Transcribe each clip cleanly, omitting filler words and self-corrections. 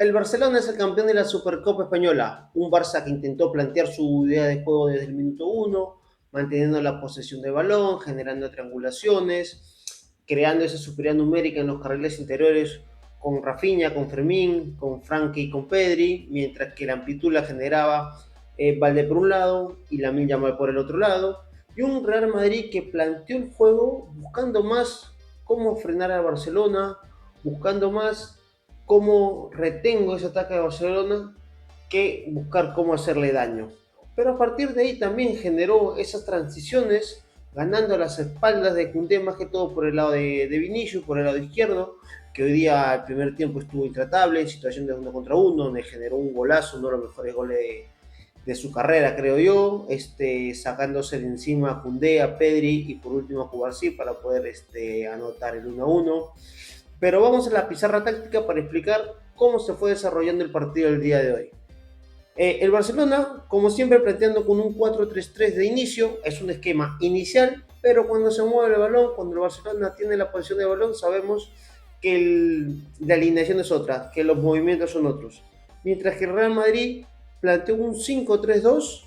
El Barcelona es el campeón de la Supercopa Española, un Barça que intentó plantear su idea de juego desde el minuto uno, manteniendo la posesión de balón, generando triangulaciones, creando esa superioridad numérica en los carriles interiores con Rafinha, con Fermín, con Frankie y con Pedri, mientras que la amplitud la generaba Valde por un lado y Lamine Yamal por el otro lado, y un Real Madrid que planteó el juego buscando más cómo frenar al Barcelona, buscando más cómo retengo ese ataque de Barcelona que buscar cómo hacerle daño. Pero a partir de ahí también generó esas transiciones, ganando a las espaldas de Koundé, más que todo por el lado de Vinicius, por el lado izquierdo, que hoy día el primer tiempo estuvo intratable, en situación de 1 contra 1, donde generó un golazo, uno de los mejores goles de su carrera, creo yo, sacándose de encima a Koundé, a Pedri y por último a Cubarsí para poder anotar el 1-1. Pero vamos a la pizarra táctica para explicar cómo se fue desarrollando el partido el día de hoy. El Barcelona, como siempre, planteando con un 4-3-3 de inicio, es un esquema inicial, pero cuando se mueve el balón, cuando el Barcelona tiene la posición de balón, sabemos que la alineación es otra, que los movimientos son otros. Mientras que el Real Madrid planteó un 5-3-2,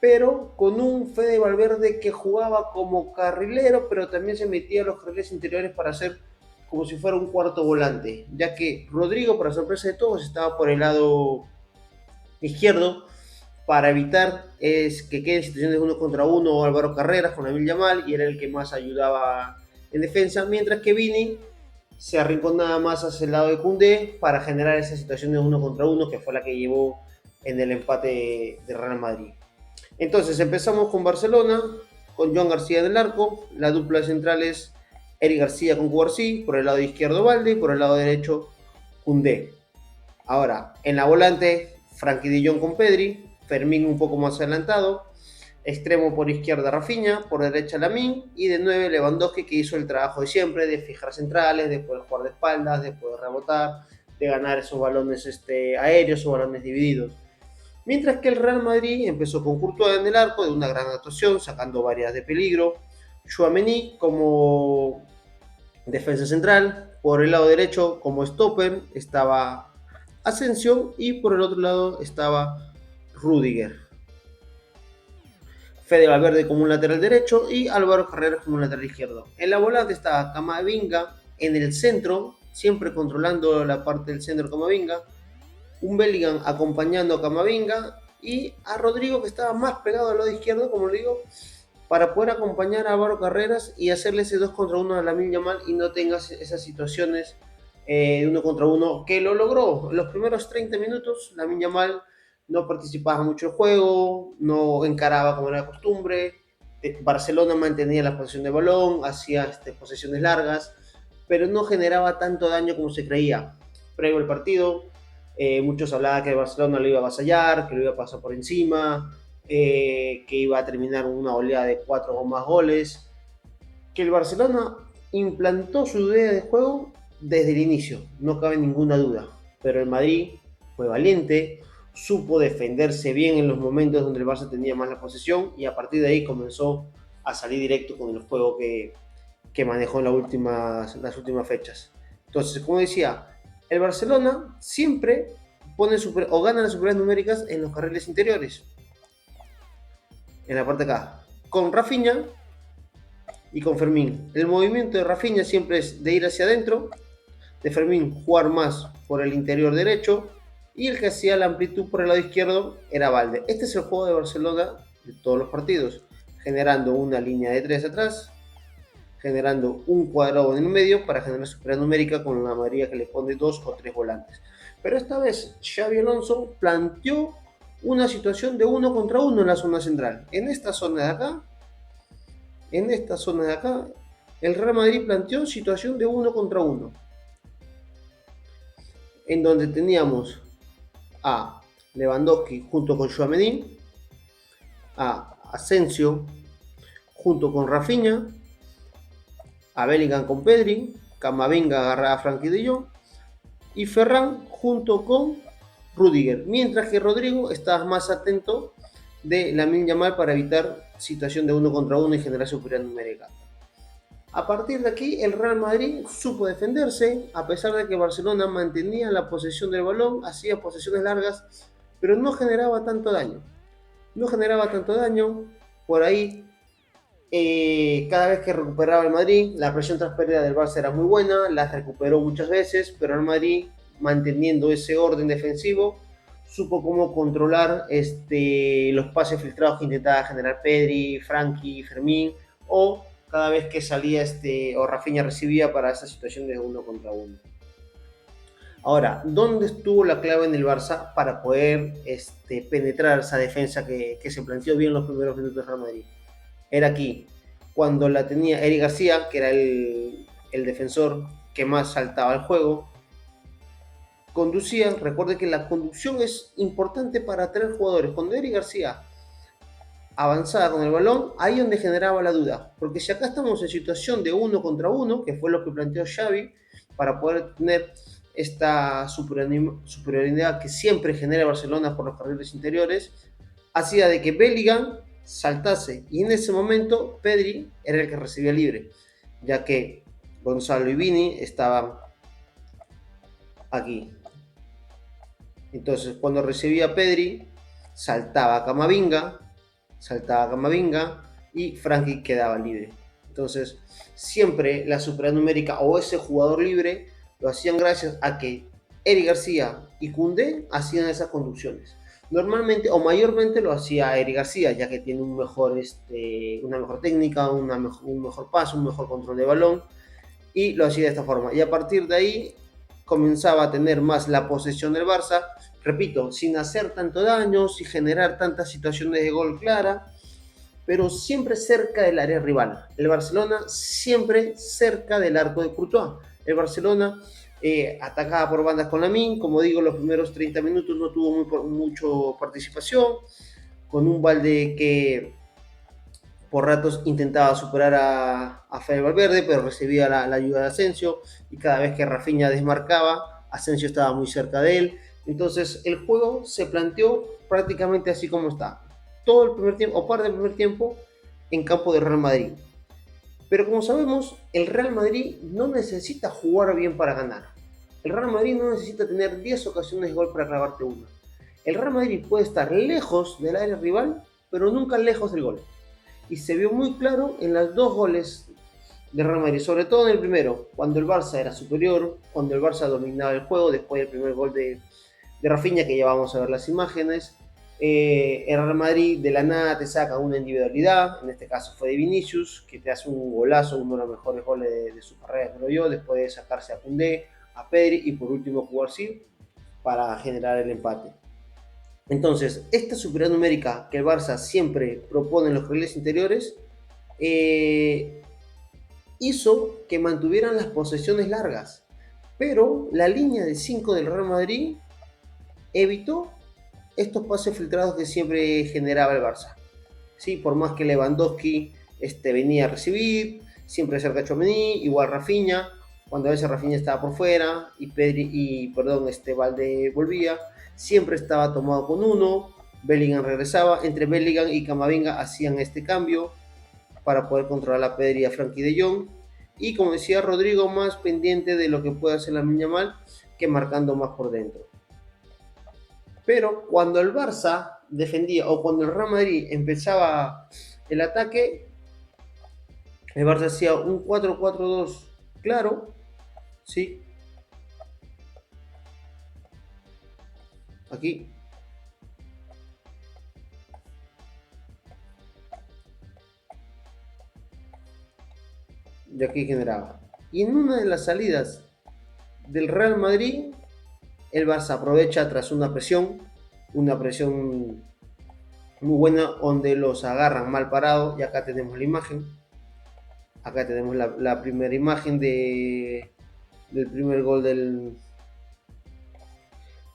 pero con un Fede Valverde que jugaba como carrilero, pero también se metía a los carriles interiores para hacer como si fuera un cuarto volante, ya que Rodrigo, para sorpresa de todos, estaba por el lado izquierdo para evitar que quede en situaciones de 1 contra 1 o Álvaro Carreras con Emil Yamal, y era el que más ayudaba en defensa, mientras que Vini se arrinconaba más hacia el lado de Koundé para generar esa situación de 1 contra 1 que fue la que llevó en el empate de Real Madrid. Entonces empezamos con Barcelona, con Joan García en el arco, la dupla de centrales Eric García con Cubarsí, por el lado izquierdo Valde y por el lado derecho Koundé. Ahora, en la volante, Frankie de Jong con Pedri, Fermín un poco más adelantado, extremo por izquierda Rafinha, por derecha Lamine y de 9 Lewandowski, que hizo el trabajo de siempre, de fijar centrales, de poder jugar de espaldas, de poder rebotar, de ganar esos balones aéreos o balones divididos. Mientras que el Real Madrid empezó con Courtois en el arco de una gran actuación, sacando varias de peligro. Tchouaméni como defensa central. Por el lado derecho, como stopper, estaba Asensio y por el otro lado estaba Rudiger. Fede Valverde como un lateral derecho y Álvaro Carreras como un lateral izquierdo. En la volante estaba Camavinga en el centro, siempre controlando la parte del centro Camavinga. Un Bellingham acompañando a Camavinga y a Rodrigo, que estaba más pegado al lado izquierdo, como le digo, para poder acompañar a Álvaro Carreras y hacerle ese 2 contra 1 a Lamine Yamal y no tengas esas situaciones de 1 contra 1 que lo logró. En los primeros 30 minutos, Lamine Yamal no participaba mucho en el juego, no encaraba como era costumbre. Barcelona mantenía la posesión de balón, hacía posesiones largas, pero no generaba tanto daño como se creía. Previo al partido, muchos hablaban que el Barcelona lo iba a avasallar, que lo iba a pasar por encima, que iba a terminar una oleada de 4 o más goles, que el Barcelona implantó su idea de juego desde el inicio, no cabe ninguna duda, pero el Madrid fue valiente, supo defenderse bien en los momentos donde el Barça tenía más la posesión y a partir de ahí comenzó a salir directo con el juego que manejó en las últimas fechas. Entonces, como decía, el Barcelona siempre pone o gana las superioridades numéricas en los carriles interiores, en la parte de acá, con Rafinha y con Fermín. El movimiento de Rafinha siempre es de ir hacia adentro, de Fermín jugar más por el interior derecho y el que hacía la amplitud por el lado izquierdo era Valde. Este es el juego de Barcelona de todos los partidos, generando una línea de 3 atrás, generando un cuadrado en el medio para generar superioridad numérica con la mayoría que le pone 2 o 3 volantes. Pero esta vez Xabi Alonso planteó una situación de 1 contra 1 en la zona central. En esta zona de acá, el Real Madrid planteó situación de 1 contra 1, en donde teníamos a Lewandowski junto con Tchouaméni, a Asensio junto con Rafinha, a Bellingham con Pedri, Camavinga agarraba a Frankie de Jong y Ferran junto con Rudiger, mientras que Rodrigo estaba más atento de Lamine Yamal para evitar situación de 1 contra 1 y generar superioridad numérica. A partir de aquí, el Real Madrid supo defenderse, a pesar de que Barcelona mantenía la posesión del balón, hacía posesiones largas, pero no generaba tanto daño. No generaba tanto daño. Por ahí, cada vez que recuperaba el Madrid, la presión tras pérdida del Barça era muy buena, la recuperó muchas veces, pero el Madrid, manteniendo ese orden defensivo, supo cómo controlar los pases filtrados que intentaba generar Pedri, Frankie, Fermín, o cada vez que salía o Rafinha recibía para esa situación de 1 contra 1. Ahora, ¿dónde estuvo la clave en el Barça para poder penetrar esa defensa que se planteó bien en los primeros minutos del Real Madrid? Era aquí, cuando la tenía Eric García, que era el defensor que más saltaba el juego, conducía. Recuerde que la conducción es importante para atraer jugadores. Cuando Eric García avanzaba con el balón, ahí donde generaba la duda. Porque si acá estamos en situación de 1 contra 1, que fue lo que planteó Xavi, para poder tener esta superioridad que siempre genera Barcelona por los carriles interiores, hacía de que Bellingham saltase, y en ese momento Pedri era el que recibía libre, ya que Gonzalo y Vini estaban aquí. Entonces, cuando recibía Pedri, saltaba Camavinga y Frankie quedaba libre. Entonces, siempre la supernumérica o ese jugador libre lo hacían gracias a que Eric García y Koundé hacían esas conducciones. Normalmente o mayormente lo hacía Eric García, ya que tiene una mejor técnica, un mejor paso, un mejor control de balón, y lo hacía de esta forma. Y a partir de ahí comenzaba a tener más la posesión del Barça, repito, sin hacer tanto daño, sin generar tantas situaciones de gol clara, pero siempre cerca del área rival. El Barcelona siempre cerca del arco de Courtois. El Barcelona atacaba por bandas con Lamine, como digo, los primeros 30 minutos no tuvo mucho participación, con un Balde que por ratos intentaba superar a Fede Valverde, pero recibía la ayuda de Asensio, y cada vez que Rafinha desmarcaba, Asensio estaba muy cerca de él. Entonces el juego se planteó prácticamente así como está. Todo el primer tiempo, o parte del primer tiempo, en campo de Real Madrid. Pero como sabemos, el Real Madrid no necesita jugar bien para ganar. El Real Madrid no necesita tener 10 ocasiones de gol para clavarte una. El Real Madrid puede estar lejos del área rival, pero nunca lejos del gol. Y se vio muy claro en los 2 goles de Real Madrid, sobre todo en el primero, cuando el Barça era superior, cuando el Barça dominaba el juego, después del primer gol de Rafinha, que ya vamos a ver las imágenes. El Real Madrid de la nada te saca una individualidad, en este caso fue de Vinicius, que te hace un golazo, uno de los mejores goles de su carrera, creo yo, después de sacarse a Koundé, a Pedri y por último Cubarsí para generar el empate. Entonces, esta superioridad numérica que el Barça siempre propone en los carriles interiores hizo que mantuvieran las posesiones largas, pero la línea de 5 del Real Madrid evitó estos pases filtrados que siempre generaba el Barça. ¿Sí? Por más que Lewandowski venía a recibir, siempre cerca de Tchouaméni, igual Rafinha, cuando a veces Rafinha estaba por fuera y Valde volvía, siempre estaba tomado con uno, Bellingham regresaba, entre Bellingham y Camavinga hacían este cambio para poder controlar a Pedri y a Frankie de Jong, y como decía Rodrigo, más pendiente de lo que puede hacer Lamine Yamal que marcando más por dentro. Pero cuando el Barça defendía o cuando el Real Madrid empezaba el ataque, el Barça hacía un 4-4-2 claro, ¿sí? Aquí. Y aquí generaba. Y en una de las salidas del Real Madrid, el Barça aprovecha tras una presión muy buena, donde los agarran mal parados, y acá tenemos la imagen. Acá tenemos la primera imagen del primer gol del...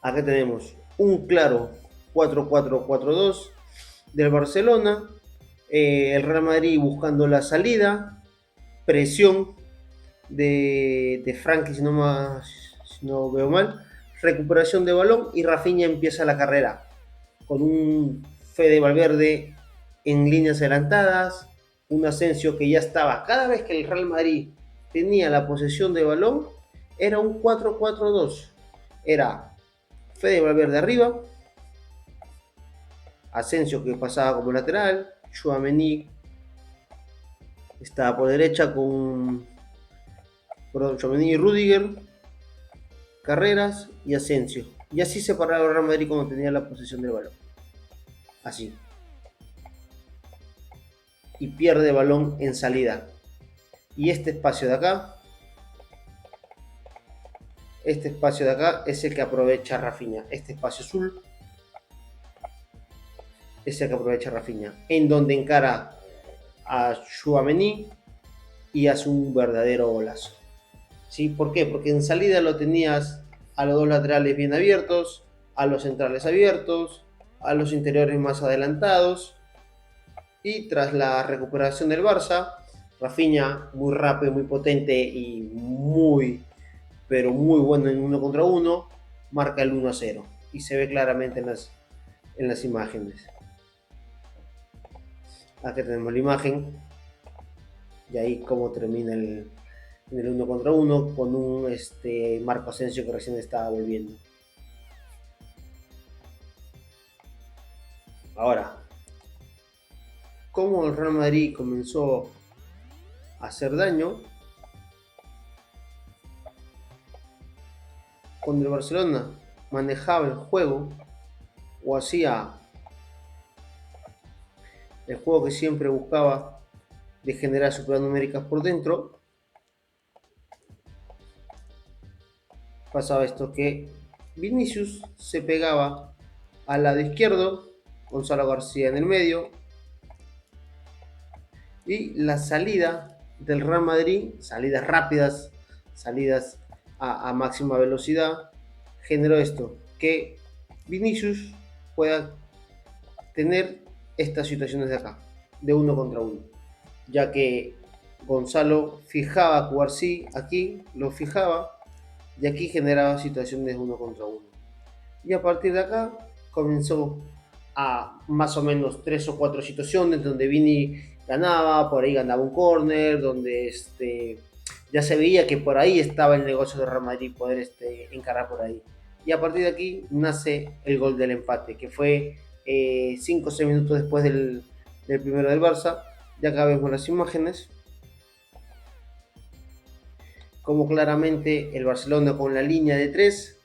Acá tenemos un claro 4-4-4-2 del Barcelona, el Real Madrid buscando la salida, presión de Frankie, si no veo mal, recuperación de balón, y Rafinha empieza la carrera con un Fede Valverde en líneas adelantadas, un Asensio que ya estaba, cada vez que el Real Madrid tenía la posesión de balón, era un 4-4-2. Era Fede Valverde arriba, Asensio que pasaba como lateral, Tchouaméni estaba por derecha con Tchouaméni y Rudiger, Carreras y Asensio. Y así se paraba el Real Madrid cuando tenía la posesión del balón. Así. Y pierde balón en salida. Y este espacio de acá es el que aprovecha Rafinha. Este espacio azul es el que aprovecha Rafinha. En donde encara a Tchouaméni y hace un verdadero golazo. ¿Sí? ¿Por qué? Porque en salida lo tenías a los dos laterales bien abiertos, a los centrales abiertos, a los interiores más adelantados. Y tras la recuperación del Barça, Rafinha, muy rápido, muy potente y pero muy bueno en 1 contra 1, marca el 1-0. Y se ve claramente en las imágenes. Aquí tenemos la imagen. Y ahí cómo termina en el 1 contra 1 con un Marco Asensio que recién estaba volviendo. Ahora, cómo el Real Madrid comenzó a hacer daño cuando el Barcelona manejaba el juego o hacía el juego que siempre buscaba de generar supernuméricas por dentro. Pasaba esto, que Vinicius se pegaba al lado izquierdo, Gonzalo García en el medio, y la salida del Real Madrid, salidas rápidas, salidas a máxima velocidad, generó esto, que Vinicius pueda tener estas situaciones de acá, de 1 contra 1, ya que Gonzalo fijaba a Cubarsí aquí, lo fijaba, y aquí generaba situaciones de 1 contra 1. Y a partir de acá comenzó a más o menos 3 o 4 situaciones donde Vini ganaba, por ahí ganaba un córner, donde ya se veía que por ahí estaba el negocio de Real Madrid poder encarar por ahí. Y a partir de aquí nace el gol del empate, que fue 5 o 6 minutos después del primero del Barça. Ya acá vemos las imágenes, como claramente el Barcelona con la línea de 3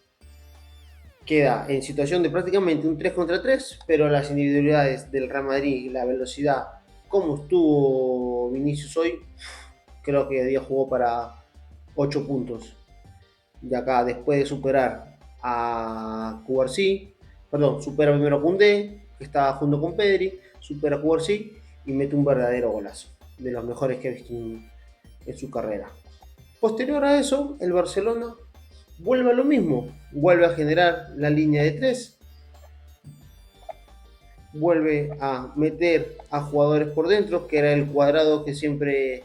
queda en situación de prácticamente un 3 contra 3, pero las individualidades del Real Madrid y la velocidad, como estuvo Vinicius hoy, creo que día jugó para 8 puntos. Y acá, después de superar a Cubarsí, supera primero a Koundé, que estaba junto con Pedri, supera a Cubarsí y mete un verdadero golazo, de los mejores que ha visto en su carrera. Posterior a eso, el Barcelona vuelve a lo mismo, vuelve a generar la línea de 3, vuelve a meter a jugadores por dentro, que era el cuadrado que siempre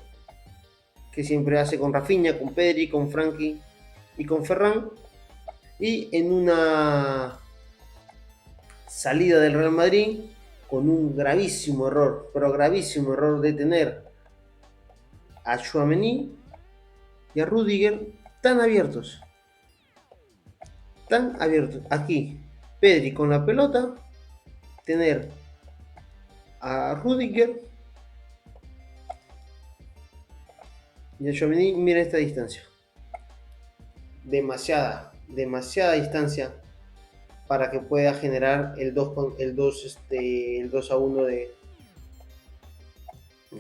hace con Rafinha, con Pedri, con Frankie y con Ferran. Y en una salida del Real Madrid, con un gravísimo error, pero gravísimo error de tener a Tchouaméni y a Rudiger tan abiertos. Aquí, Pedri con la pelota, tener a Rudiger y a Tchouaméni, mira esta distancia. Demasiada distancia para que pueda generar el 2-1 de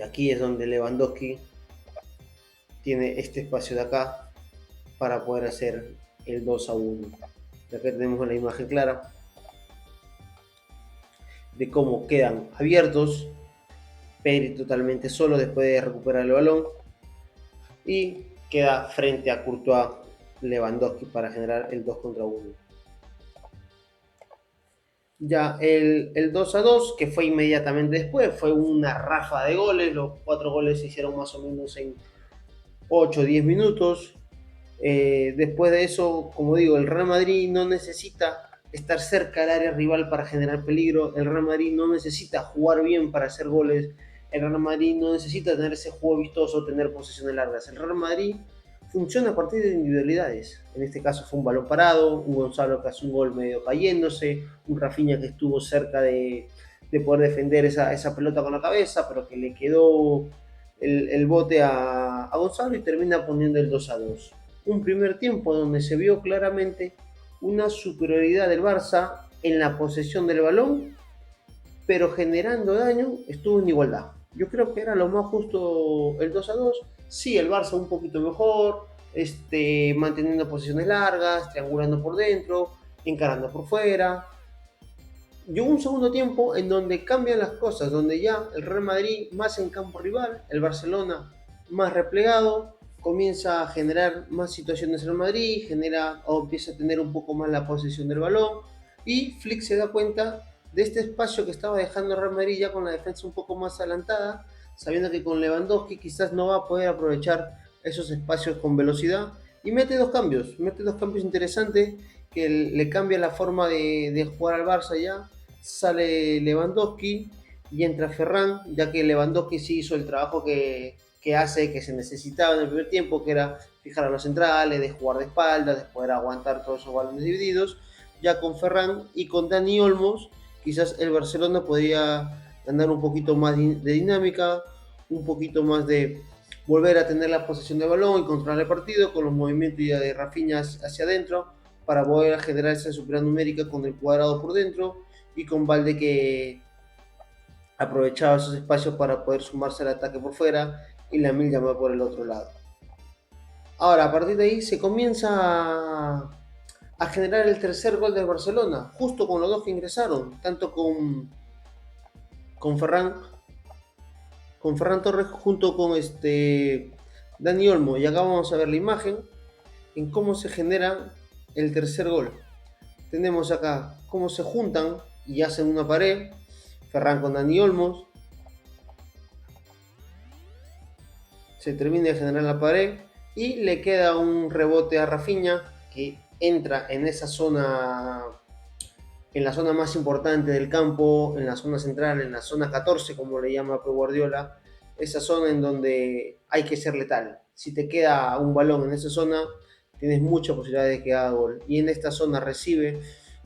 aquí. Es donde Lewandowski tiene este espacio de acá para poder hacer el 2-1. Acá tenemos la imagen clara de cómo quedan abiertos, Pedri totalmente solo después de recuperar el balón, y queda frente a Courtois Lewandowski para generar el 2 contra 1. Ya el 2-2, que fue inmediatamente después, fue una rafa de goles. Los 4 goles se hicieron más o menos en 8 o 10 minutos. Después de eso, como digo, el Real Madrid no necesita estar cerca del área rival para generar peligro. El Real Madrid no necesita jugar bien para hacer goles. el Real Madrid no necesita tener ese juego vistoso, tener posesiones largas. El Real Madrid funciona a partir de individualidades. En este caso fue un balón parado, un Gonzalo que hace un gol medio cayéndose, un Rafinha que estuvo cerca de poder defender esa pelota con la cabeza, pero que le quedó el bote a Gonzalo y termina poniendo el 2-2. Un primer tiempo donde se vio claramente una superioridad del Barça en la posesión del balón, pero generando daño estuvo en igualdad. Yo creo que era lo más justo el 2-2. Sí, el Barça un poquito mejor, manteniendo posiciones largas, triangulando por dentro, encarando por fuera. Llegó un segundo tiempo en donde cambian las cosas, donde ya el Real Madrid más en campo rival, el Barcelona más replegado, comienza a generar más situaciones en el Madrid, genera o empieza a tener un poco más la posesión del balón y Flick se da cuenta de este espacio que estaba dejando el Real Madrid ya con la defensa un poco más adelantada, sabiendo que con Lewandowski quizás no va a poder aprovechar esos espacios con velocidad y mete dos cambios interesantes que le cambia la forma de jugar al Barça ya. Sale Lewandowski y entra Ferran, ya que Lewandowski sí hizo el trabajo que se necesitaba en el primer tiempo, que era fijar a los centrales, de jugar de espaldas, de poder aguantar todos esos balones divididos. Ya con Ferran y con Dani Olmos, quizás el Barcelona podría ganar un poquito más de dinámica, un poquito más de volver a tener la posesión de balón y controlar el partido con los movimientos de Rafinha hacia adentro para poder generar esa supernumérica con el cuadrado por dentro y con Valde que aprovechaba esos espacios para poder sumarse al ataque por fuera y Lamine Yamal por el otro lado. Ahora, a partir de ahí se comienza a generar el tercer gol del Barcelona, justo con los dos que ingresaron, tanto con Ferran Torres junto con Dani Olmo. Y acá vamos a ver la imagen en cómo se genera el tercer gol. Tenemos acá cómo se juntan y hacen una pared, Ferran con Dani Olmos, se termina de generar la pared y le queda un rebote a Rafinha que entra en esa zona, en la zona más importante del campo, en la zona central, en la zona 14 como le llama Pep Guardiola, esa zona en donde hay que ser letal. Si te queda un balón en esa zona, tienes mucha posibilidad de que haga gol. Y en esta zona recibe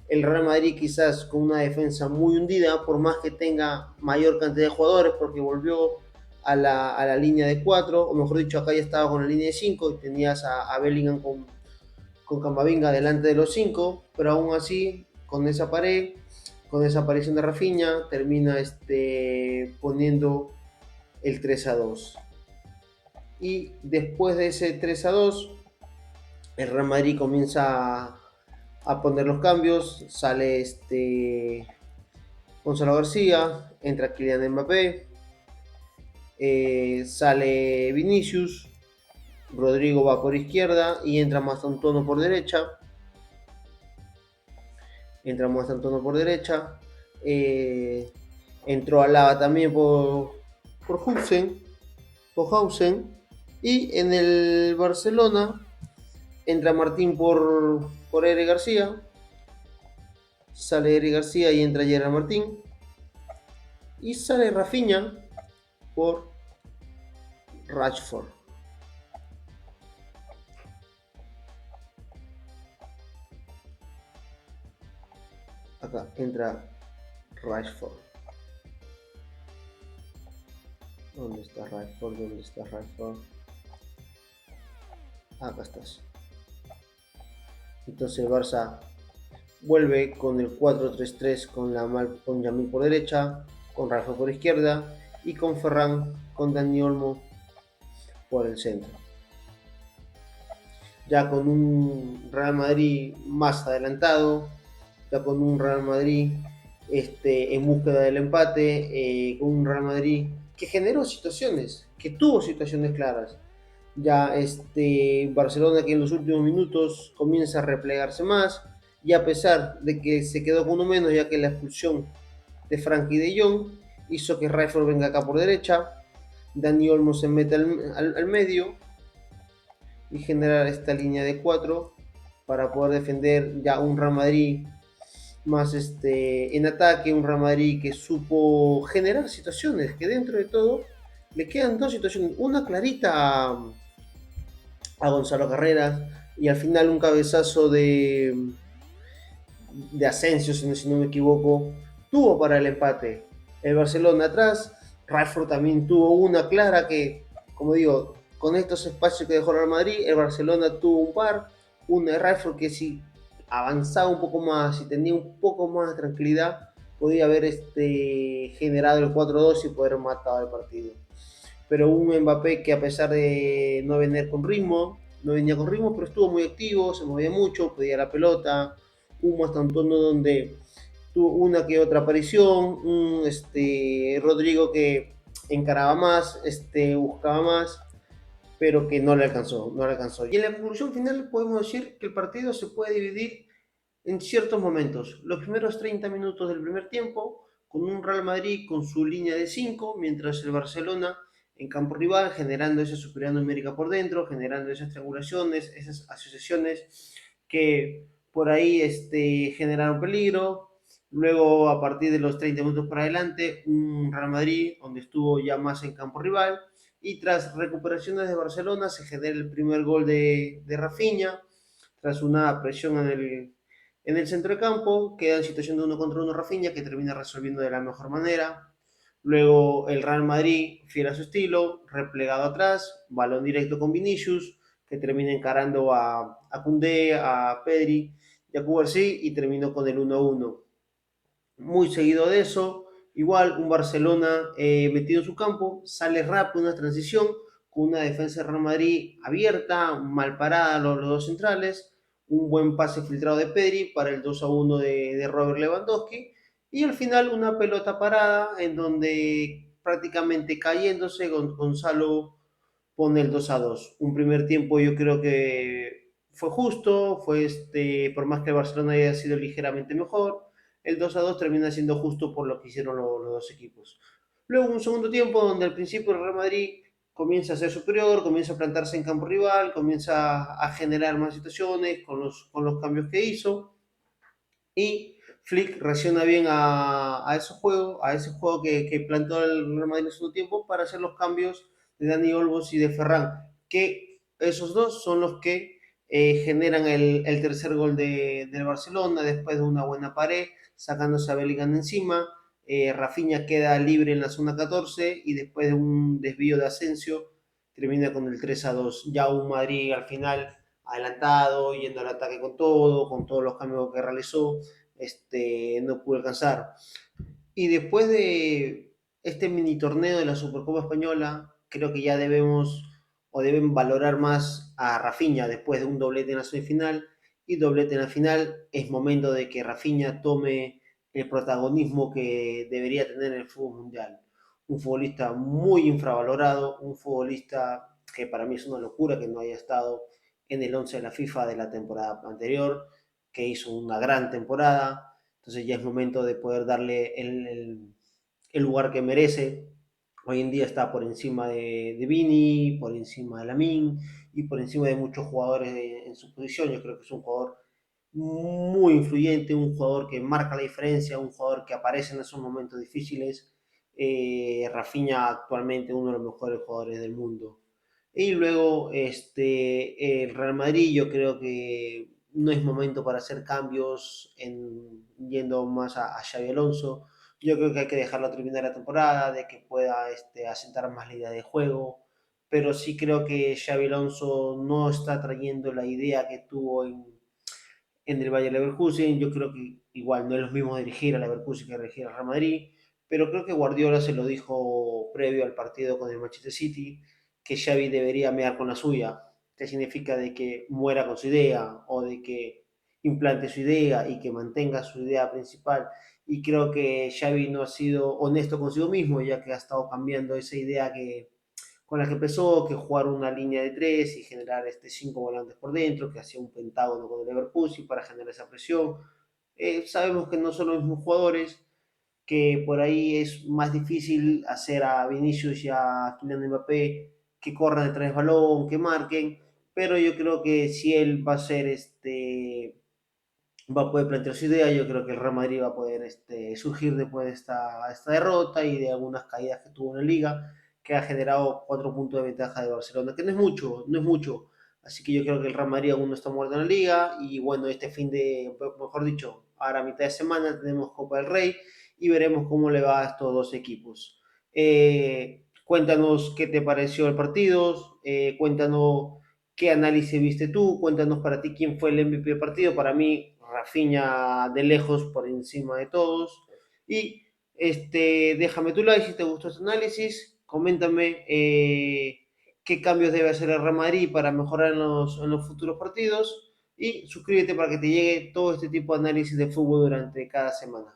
el Real Madrid quizás con una defensa muy hundida, por más que tenga mayor cantidad de jugadores, porque volvió a la línea de 4, o mejor dicho, acá ya estaba con la línea de 5 y tenías a Bellingham con Camavinga delante de los 5, pero aún así, con esa pared, con esa aparición de Rafinha, termina poniendo el 3-2. Y después de ese 3-2, el Real Madrid comienza a poner los cambios, sale Gonzalo García, entra Kylian Mbappé, sale Vinicius, Rodrigo va por izquierda y entra Mastantuono por derecha. Entró Alaba también por Hausen. Y en el Barcelona entra Martín por Eric García. Sale Eric García y entra Gerard Martín. Y sale Rafinha por Rashford. Acá entra Rashford. ¿Dónde está Rashford? Acá estás. Entonces el Barça vuelve con el 4-3-3 con Yamil por derecha, con Rashford por izquierda y con Ferran, con Dani Olmo por el centro. Ya con un Real Madrid más adelantado, ya con un Real Madrid en búsqueda del empate, con un Real Madrid que generó situaciones, que tuvo situaciones claras. Ya Barcelona que en los últimos minutos comienza a replegarse más, y a pesar de que se quedó con uno menos, ya que la expulsión de Frenkie de Jong hizo que Rashford venga acá por derecha, Dani Olmo se mete al medio y generar esta línea de 4 para poder defender ya un Real Madrid más en ataque, un Real Madrid que supo generar situaciones, que dentro de todo le quedan dos situaciones, una clarita a Gonzalo Carreras y al final un cabezazo de Asensio, si no me equivoco, tuvo para el empate. El Barcelona atrás, Rashford también tuvo una clara que, como digo, con estos espacios que dejó el Real Madrid, el Barcelona tuvo un par, una de Rashford que si avanzaba un poco más, si tenía un poco más de tranquilidad, podía haber generado el 4-2 y poder matar el partido. Pero un Mbappé que a pesar de no venir con ritmo, no venía con ritmo, pero estuvo muy activo, se movía mucho, pedía la pelota, hubo hasta un tono donde tuvo una que otra aparición, un Rodrigo que encaraba más, buscaba más, pero que no le alcanzó. Y en la conclusión final podemos decir que el partido se puede dividir en ciertos momentos. Los primeros 30 minutos del primer tiempo, con un Real Madrid con su línea de 5, mientras el Barcelona en campo rival, generando esa superioridad numérica por dentro, generando esas triangulaciones, esas asociaciones que por ahí generaron peligro. Luego, a partir de los 30 minutos para adelante, un Real Madrid donde estuvo ya más en campo rival. Y tras recuperaciones de Barcelona, se genera el primer gol de Rafinha, tras una presión en el centro de campo, queda en situación de uno contra uno Rafinha, que termina resolviendo de la mejor manera. Luego el Real Madrid, fiel a su estilo, replegado atrás, balón directo con Vinicius, que termina encarando a Koundé, a Pedri y a Cubarsí y terminó con el 1-1. Muy seguido de eso, igual un Barcelona metido en su campo, sale rápido una transición con una defensa de Real Madrid abierta, mal parada los dos centrales, un buen pase filtrado de Pedri para el 2-1 de Robert Lewandowski y al final una pelota parada en donde prácticamente cayéndose Gonzalo pone el 2-2. Un primer tiempo yo creo que fue justo, fue por más que el Barcelona haya sido ligeramente mejor, el 2-2 termina siendo justo por lo que hicieron los dos equipos. Luego un segundo tiempo donde al principio el Real Madrid comienza a ser superior, comienza a plantarse en campo rival, comienza a generar más situaciones con los cambios que hizo y Flick reacciona bien a ese juego que plantó el Real Madrid en el segundo tiempo para hacer los cambios de Dani Olmos y de Ferran, que esos dos son los que generan el tercer gol del Barcelona después de una buena pared, sacándose a Bellingham encima. Rafinha queda libre en la zona 14 y después de un desvío de Asensio termina con el 3-2. Ya un Madrid al final adelantado, yendo al ataque con todos los cambios que realizó, no pudo alcanzar. Y después de este mini torneo de la Supercopa Española, creo que ya debemos o deben valorar más a Rafinha después de un doblete en la semifinal y doblete en la final. Es momento de que Rafinha tome el protagonismo que debería tener en el fútbol mundial. Un futbolista muy infravalorado, un futbolista que para mí es una locura que no haya estado en el 11 de la FIFA de la temporada anterior, que hizo una gran temporada. Entonces ya es momento de poder darle el lugar que merece. Hoy en día está por encima de Vini, por encima de Lamin y por encima de muchos jugadores en su posición. Yo creo que es un jugador muy influyente, un jugador que marca la diferencia, un jugador que aparece en esos momentos difíciles. Rafinha actualmente uno de los mejores jugadores del mundo. Y luego el Real Madrid yo creo que no es momento para hacer cambios yendo más a Xabi Alonso. Yo creo que hay que dejarlo terminar la temporada, de que pueda asentar más la idea de juego, pero sí creo que Xabi Alonso no está trayendo la idea que tuvo en el Bayer Leverkusen. Yo creo que igual no es lo mismo dirigir a Leverkusen que dirigir al Real Madrid, pero creo que Guardiola se lo dijo previo al partido con el Manchester City, que Xavi debería mear con la suya, que significa de que muera con su idea o de que implante su idea y que mantenga su idea principal. Y creo que Xavi no ha sido honesto consigo mismo, ya que ha estado cambiando esa idea con la que empezó, que jugar una línea de tres y generar cinco volantes por dentro, que hacía un pentágono con el Leverkusen para generar esa presión. Sabemos que no son los mismos jugadores, que por ahí es más difícil hacer a Vinicius y a Kylian Mbappé que corran detrás del balón, que marquen, pero yo creo que si él va a ser va a poder plantear su idea. Yo creo que el Real Madrid va a poder surgir después de esta derrota y de algunas caídas que tuvo en la liga, que ha generado 4 puntos de ventaja de Barcelona, que no es mucho, no es mucho. Así que yo creo que el Real Madrid aún no está muerto en la liga y bueno, este fin de, mejor dicho, ahora a mitad de semana tenemos Copa del Rey y veremos cómo le va a estos dos equipos. Cuéntanos qué te pareció el partido, cuéntanos qué análisis viste tú, cuéntanos para ti quién fue el MVP del partido. Para mí, Rafinha de lejos por encima de todos. Y déjame tu like si te gustó este análisis, coméntame qué cambios debe hacer el Real Madrid para mejorar en los futuros partidos y suscríbete para que te llegue todo este tipo de análisis de fútbol durante cada semana.